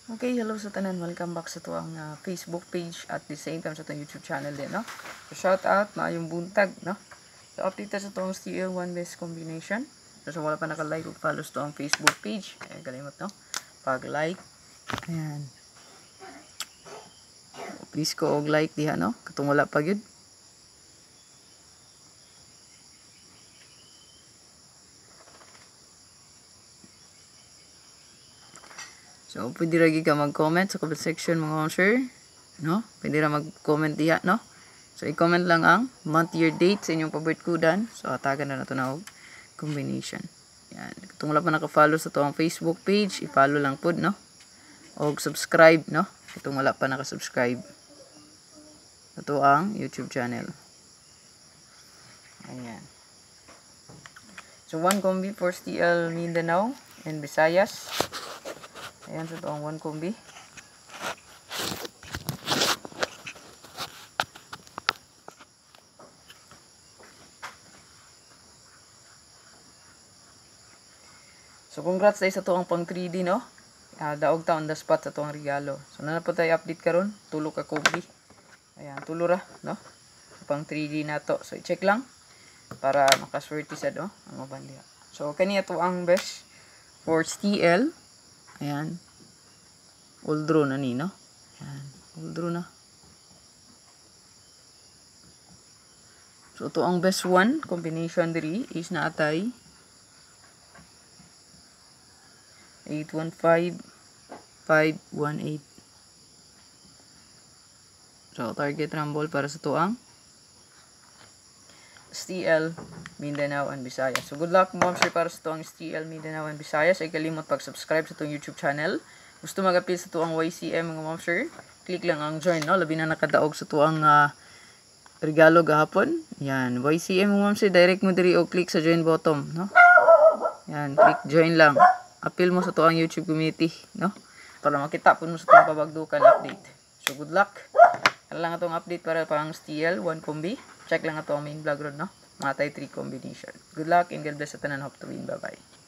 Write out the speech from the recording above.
Okay, hello sa tanan. Welcome back sa tuwang Facebook page at the same time sa tuwang YouTube channel din, no? So, shout out, maayong buntag, no? So, update sa tuwang STL1 best combination. So, wala pa naka-like o follow sa tuwang Facebook page. Ayan, kalimot, no? Pag-like. Ayan. Please ko og like diha, no? Katong wala pa yun. So, pwede lagi ka mag-comment sa comment section mga sir, no? Pwede ra mag-comment diha, no? So, i-comment lang ang month, year, date sa inyong paborikudan. So, atagan na nato na og combination. Yan. Kung wala pa naka-follow sa tuwang Facebook page, i-follow lang pod, no? Og subscribe, no? Kung wala pa naka-subscribe sa tuwang YouTube channel. Ayan. So, one combi for STL Mindanao and Visayas. Ayan, so ito ang one combi. So, congrats tayo sa ito ang pang 3D, no? Daog ta on the spot sa ito ang regalo. So, na po tayo update karon, tulo ka combi. Ayan, tulo ra, no? Pang 3D na to. So, i-check lang para makaswerte sa do ang mabandiya. So, kaniya to ang best for STL. Ayan. All draw na ni, no? Ayan. All draw na. So, ito ang best one. Combination diri is naatay 815-518. So, target rumble para sa tuang STL Mindanao and Visayas. So, good luck ma'am sir para sa tuang STL Mindanao and Visayas. Ay kalimot pag-subscribe sa tuang YouTube channel. Gusto mag-appeal sa tuang YCM mga ma'am sir, click lang ang join, no? Labi na nakadaog sa tuang regalo gahapon. Yan, YCM mga ma'am sir, direct mo diri o click sa join button, no? Yan, click join lang. Appeal mo sa tuang YouTube community, no? Para makita po mo sa tuang pabagdukan update. So, good luck. Ano lang itong update para pang STL, 1 combi. Check lang ito ang main vlog road, no? Matay 3 combination. Good luck and God bless sa tanan. Hope to win. Bye-bye.